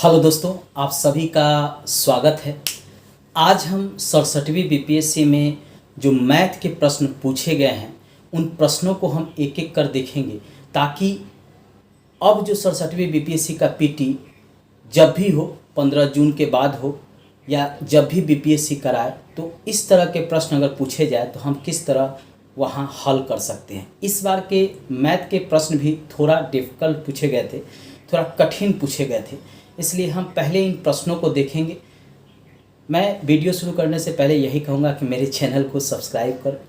Hello दोस्तों, आप सभी का स्वागत है। आज हम 67वीं बीपीएससी में जो मैथ के प्रश्न पूछे गए हैं उन प्रश्नों को हम एक एक कर देखेंगे, ताकि अब जो 67वीं बीपीएससी का पीटी जब भी हो, 15 जून के बाद हो या जब भी बीपीएससी कराए, तो इस तरह के प्रश्न अगर पूछे जाए तो हम किस तरह वहाँ हल कर सकते हैं। इस बार के मैथ के प्रश्न भी थोड़ा डिफ़िकल्ट पूछे गए थे, थोड़ा कठिन पूछे गए थे, इसलिए हम पहले इन प्रश्नों को देखेंगे। मैं वीडियो शुरू करने से पहले यही कहूँगा कि मेरे चैनल को सब्सक्राइब कर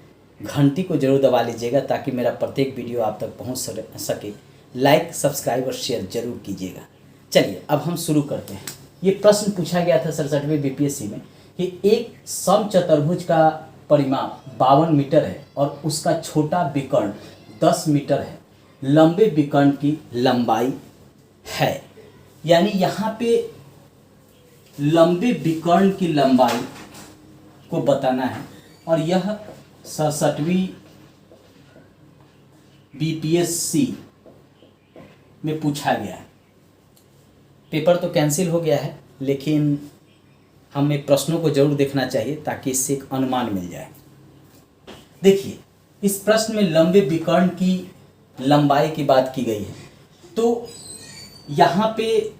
घंटी को ज़रूर दबा लीजिएगा, ताकि मेरा प्रत्येक वीडियो आप तक पहुँच सके। लाइक, सब्सक्राइब और शेयर ज़रूर कीजिएगा। चलिए अब हम शुरू करते हैं। ये प्रश्न पूछा गया था 67वीं बीपीएससी में कि एक समचतुर्भुज का परिमाप 52 मीटर है और उसका छोटा विकर्ण 10 मीटर है, लंबे विकर्ण की लंबाई है। यानी यहाँ पे लंबे विकर्ण की लंबाई को बताना है, और यह 67वीं बीपीएससी में पूछा गया है। पेपर तो कैंसिल हो गया है, लेकिन हमें प्रश्नों को जरूर देखना चाहिए ताकि इससे एक अनुमान मिल जाए। देखिए, इस प्रश्न में लंबे विकर्ण की लंबाई की बात की गई है, तो यहाँ पे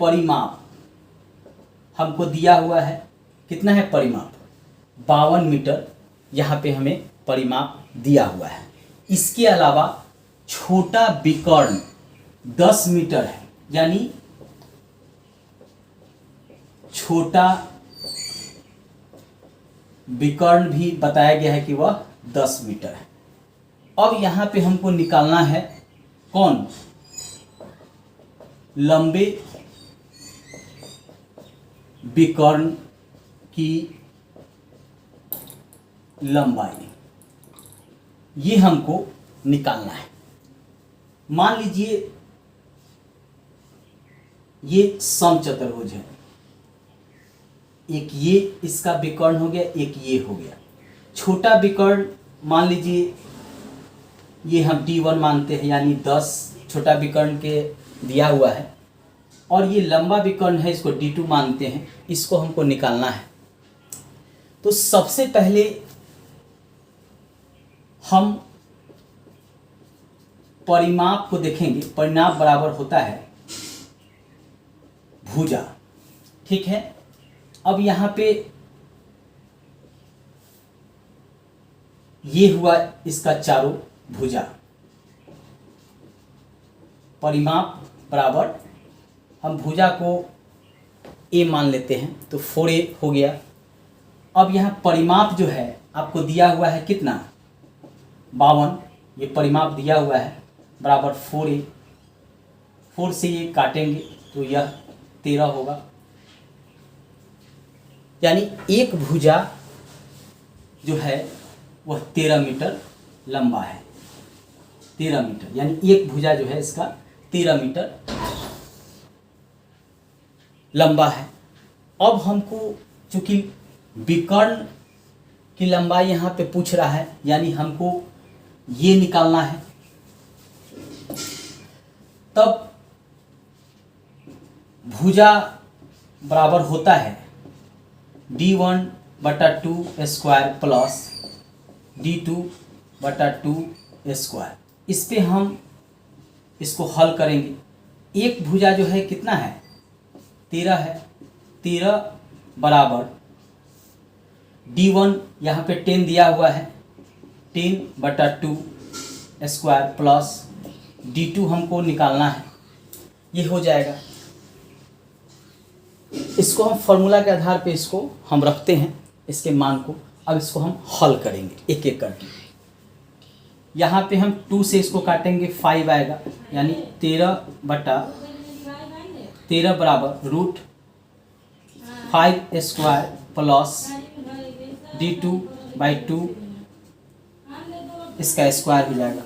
परिमाप हमको दिया हुआ है। कितना है परिमाप? 52 मीटर यहाँ पे हमें परिमाप दिया हुआ है। इसके अलावा छोटा विकर्ण 10 मीटर है, यानी छोटा विकर्ण भी बताया गया है कि वह 10 मीटर है। अब यहाँ पे हमको निकालना है कौन? लंबे विकर्ण की लंबाई, ये हमको निकालना है। मान लीजिए ये समचतुर्भुज है, एक ये इसका विकर्ण हो गया, एक ये हो गया। छोटा विकर्ण मान लीजिए ये हम D1 मानते हैं, यानी 10 छोटा विकर्ण के दिया हुआ है, और ये लंबा विकर्ण है, इसको D2 मानते हैं। इसको हमको निकालना है। तो सबसे पहले हम परिमाप को देखेंगे। परिमाप बराबर होता है भुजा, ठीक है। अब यहाँ पे ये हुआ इसका चारों भुजा। परिमाप बराबर, हम भुजा को a मान लेते हैं, तो 4a हो गया। अब यहाँ परिमाप जो है आपको दिया हुआ है कितना? 52। ये परिमाप दिया हुआ है बराबर 4a। 4 से ये काटेंगे तो यह 13 होगा। यानी एक भुजा जो है वह 13 मीटर लंबा है। 13 मीटर, यानी एक भुजा जो है इसका 13 मीटर लंबा है। अब हमको चूंकि विकर्ण की लंबाई यहाँ पे पूछ रहा है, यानी हमको ये निकालना है। तब भुजा बराबर होता है D1/2 square plus D2/2 square. इस पे हम इसको हल करेंगे। एक भुजा जो है कितना है? 13 है। 13 बराबर D1 यहाँ पे 10 दिया हुआ है, 10/2 स्क्वायर प्लस D2 हमको निकालना है। ये हो जाएगा। इसको हम फॉर्मूला के आधार पे इसको हम रखते हैं, इसके मान को। अब इसको हम हल करेंगे एक एक करके। यहाँ पे हम 2 से इसको काटेंगे, 5 आएगा, यानी 13/13 बराबर √5 स्क्वायर प्लस D2/2 इसका स्क्वायर हो जाएगा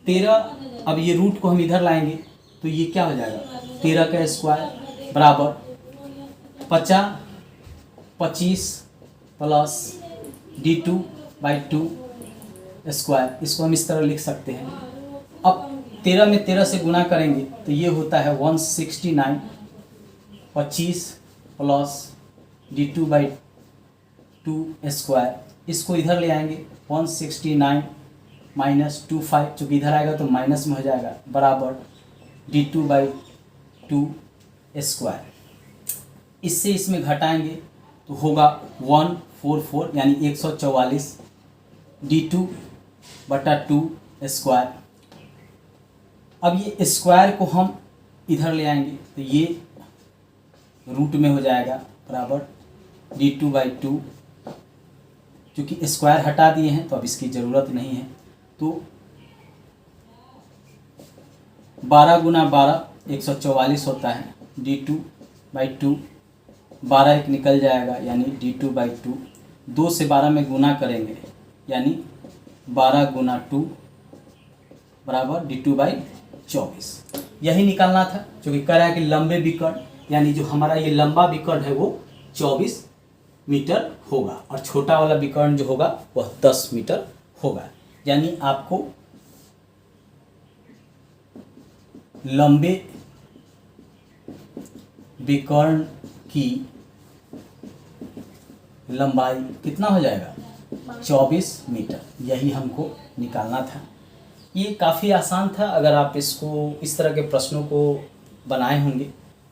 13। अब ये रूट को हम इधर लाएंगे तो ये क्या हो जाएगा? 13 का स्क्वायर बराबर 25 प्लस D2/2 स्क्वायर। इसको हम इस तरह लिख सकते हैं। अब 13 में 13 से गुना करेंगे तो ये होता है 169, 25 प्लस d2/2 स्क्वायर। इसको इधर ले आएंगे 169 माइनस 25, चूँकि इधर आएगा तो माइनस में हो जाएगा, बराबर d2/2 स्क्वायर। इससे इसमें घटाएंगे तो होगा 144 यानी 144 d2/2 स्क्वायर। अब ये स्क्वायर को हम इधर ले आएंगे तो ये रूट में हो जाएगा, बराबर d2/2। क्योंकि स्क्वायर हटा दिए हैं तो अब इसकी ज़रूरत नहीं है, तो 12 गुना 12 144 होता है, d2/2 12 एक निकल जाएगा यानी d2/2। 2 से 12 में गुना करेंगे यानी 12 गुना 2 बराबर d2/24। यही निकालना था, क्योंकि कह रहा है कि लंबे विकर्ण, यानी जो हमारा ये लंबा विकर्ण है वो 24 मीटर होगा और छोटा वाला विकर्ण जो होगा वह 10 मीटर होगा। यानी आपको लंबे विकर्ण की लंबाई कितना हो जाएगा, 24 मीटर। यही हमको निकालना था। ये काफ़ी आसान था। अगर आप इसको इस तरह के प्रश्नों को बनाए होंगे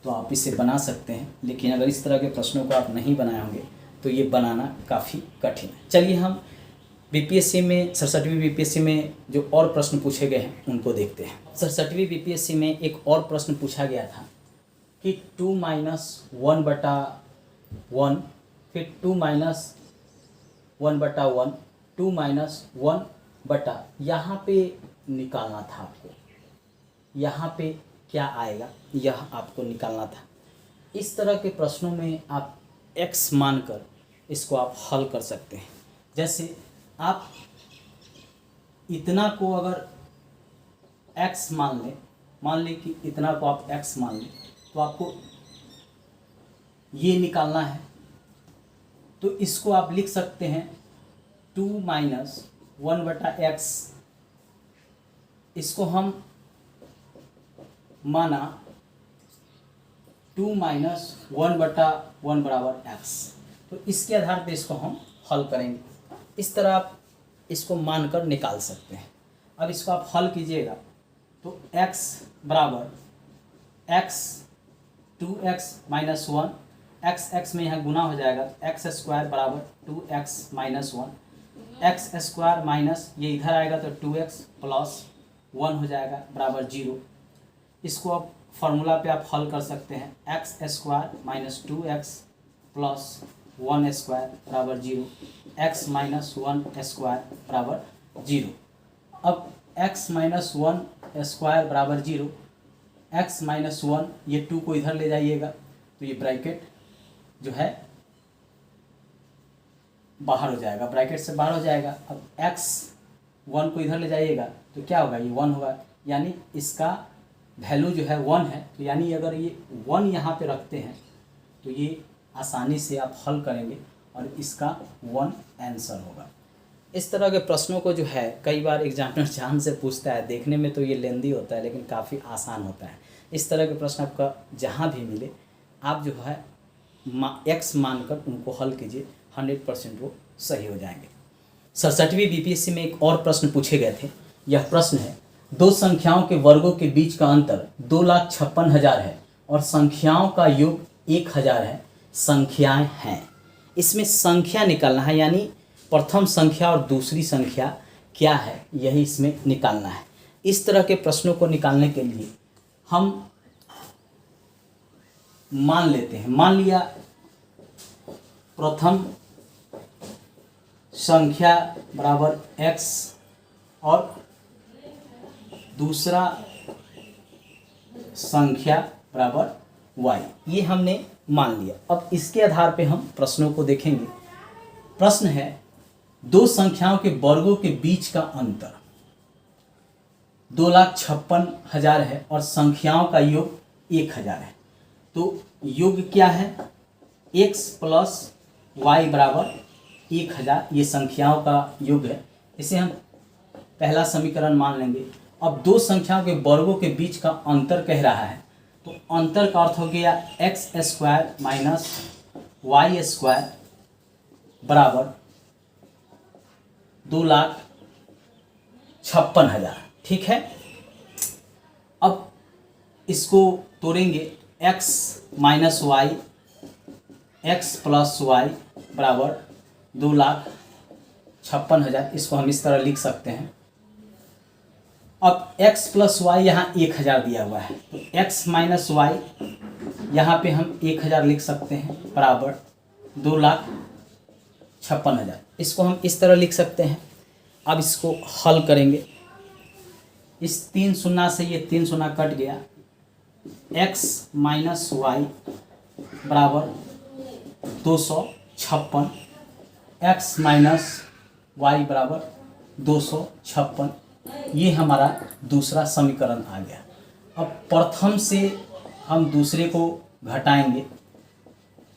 तो आप इसे बना सकते हैं, लेकिन अगर इस तरह के प्रश्नों को आप नहीं बनाए होंगे तो ये बनाना काफ़ी कठिन है। चलिए हम बीपीएससी में 67वीं बीपीएससी में जो और प्रश्न पूछे गए हैं उनको देखते हैं। 67वीं बीपीएससी में एक और प्रश्न पूछा गया था कि 2 - 1/1, फिर 2 - 1/1, 2 - 1/, यहाँ पे निकालना था आपको। यहाँ पे क्या आएगा यह आपको निकालना था। इस तरह के प्रश्नों में आप x मानकर इसको आप हल कर सकते हैं। जैसे आप इतना को अगर x मान लें कि इतना को आप x मान लें, तो आपको ये निकालना है। तो इसको आप लिख सकते हैं 2 - 1/x। इसको हम माना 2 - 1/1 बराबर x। तो इसके आधार पे इसको हम हल करेंगे। इस तरह आप इसको मानकर निकाल सकते हैं। अब इसको आप हल कीजिएगा तो x बराबर x 2x - 1, x में यहाँ गुना हो जाएगा तो x स्क्वायर बराबर 2x - 1, x स्क्वायर माइनस ये इधर आएगा तो 2x प्लस 1 हो जाएगा बराबर 0। इसको आप फार्मूला पे आप हल कर सकते हैं। x square minus 2x plus 1 square बराबर 0, x माइनस 1 स्क्वायर बराबर 0। अब x माइनस 1 स्क्वायर बराबर 0, x माइनस 1, ये 2 को इधर ले जाइएगा तो ये ब्रैकेट जो है बाहर हो जाएगा, ब्रैकेट से बाहर हो जाएगा। अब x 1 को इधर ले जाइएगा तो क्या होगा, ये 1 होगा। यानी इसका वैल्यू जो है 1 है। तो यानी अगर ये 1 यहाँ पे रखते हैं तो ये आसानी से आप हल करेंगे और इसका 1 आंसर होगा। इस तरह के प्रश्नों को जो है कई बार एग्जामिनर जान से पूछता है। देखने में तो ये लेंदी होता है लेकिन काफ़ी आसान होता है। इस तरह के प्रश्न आपका जहाँ भी मिले आप जो है x मानकर उनको हल कीजिए, 100% वो सही हो जाएंगे। 67वीं बीपीएससी में एक और प्रश्न पूछे गए थे। यह प्रश्न है, दो संख्याओं के वर्गों के बीच का अंतर 2,56,000 है और संख्याओं का योग 1,000 है। संख्याएं हैं। इसमें संख्या निकालना है, यानी प्रथम संख्या और दूसरी संख्या क्या है यही इसमें निकालना है। इस तरह के प्रश्नों को निकालने के लिए हम मान लेते हैं, मान लिया प्रथम संख्या बराबर x और दूसरा संख्या बराबर y, ये हमने मान लिया। अब इसके आधार पे हम प्रश्नों को देखेंगे। प्रश्न है, दो संख्याओं के वर्गों के बीच का अंतर 2,56,000 है और संख्याओं का योग 1,000 है। तो योग क्या है, x प्लस y बराबर 1,000, ये संख्याओं का योग है। इसे हम पहला समीकरण मान लेंगे अब दो संख्याओं के वर्गों के बीच का अंतर कह रहा है, तो अंतर का अर्थ हो गया x square minus y square बराबर 2,56,000। ठीक है, अब इसको तोड़ेंगे, x minus y, x plus y बराबर 2,56,000। इसको हम इस तरह लिख सकते हैं। अब x प्लस वाई यहाँ 1,000 दिया हुआ है, तो x माइनस वाई यहाँ पे हम 1,000 लिख सकते हैं बराबर 2,56,000। इसको हम इस तरह लिख सकते हैं। अब इसको हल करेंगे, इस 3 शून्य से ये 3 शून्य कट गया, x माइनस वाई बराबर 256, x माइनस वाई बराबर 256। ये हमारा दूसरा समीकरण आ गया। अब प्रथम से हम दूसरे को घटाएंगे।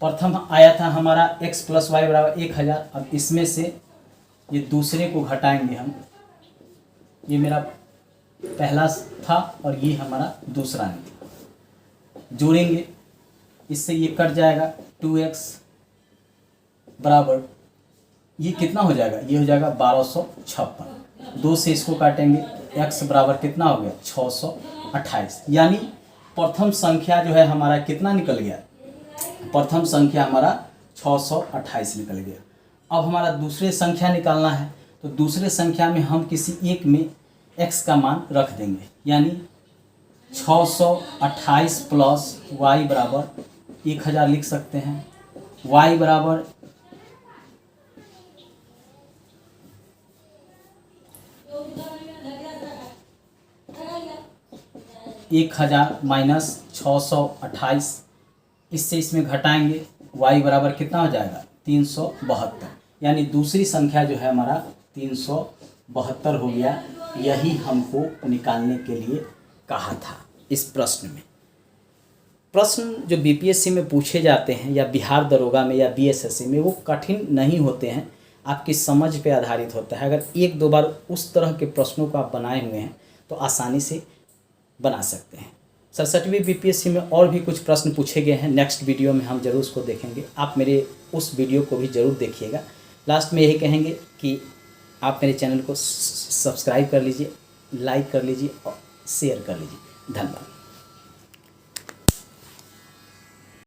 प्रथम आया था हमारा x प्लस वाई बराबर 1,000। अब इसमें से ये दूसरे को घटाएंगे हम, ये मेरा पहला था और ये हमारा दूसरा है। जोड़ेंगे, इससे ये कट जाएगा, 2x बराबर ये कितना हो जाएगा, ये हो जाएगा 1256। 2 से इसको काटेंगे, x बराबर कितना हो गया 628। यानी प्रथम संख्या जो है हमारा कितना निकल गया, प्रथम संख्या हमारा 628 निकल गया। अब हमारा दूसरे संख्या निकालना है, तो दूसरे संख्या में हम किसी एक में x का मान रख देंगे, यानी 628 प्लस y बराबर 1,000 लिख सकते हैं। y बराबर 1,000 माइनस 628, इससे इसमें घटाएंगे, y बराबर कितना हो जाएगा 372। यानी दूसरी संख्या जो है हमारा 372 हो गया। यही हमको निकालने के लिए कहा था इस प्रश्न में। प्रश्न जो बीपीएससी में पूछे जाते हैं या बिहार दरोगा में या बीएसएससी में, वो कठिन नहीं होते हैं, आपकी समझ पे आधारित होता है। अगर एक दो बार उस तरह के प्रश्नों को आप बनाए हुए हैं तो आसानी से बना सकते हैं। 67वीं बीपीएससी में और भी कुछ प्रश्न पूछे गए हैं, नेक्स्ट वीडियो में हम जरूर उसको देखेंगे। आप मेरे उस वीडियो को भी ज़रूर देखिएगा। लास्ट में यही कहेंगे कि आप मेरे चैनल को सब्सक्राइब कर लीजिए, लाइक कर लीजिए और शेयर कर लीजिए। धन्यवाद।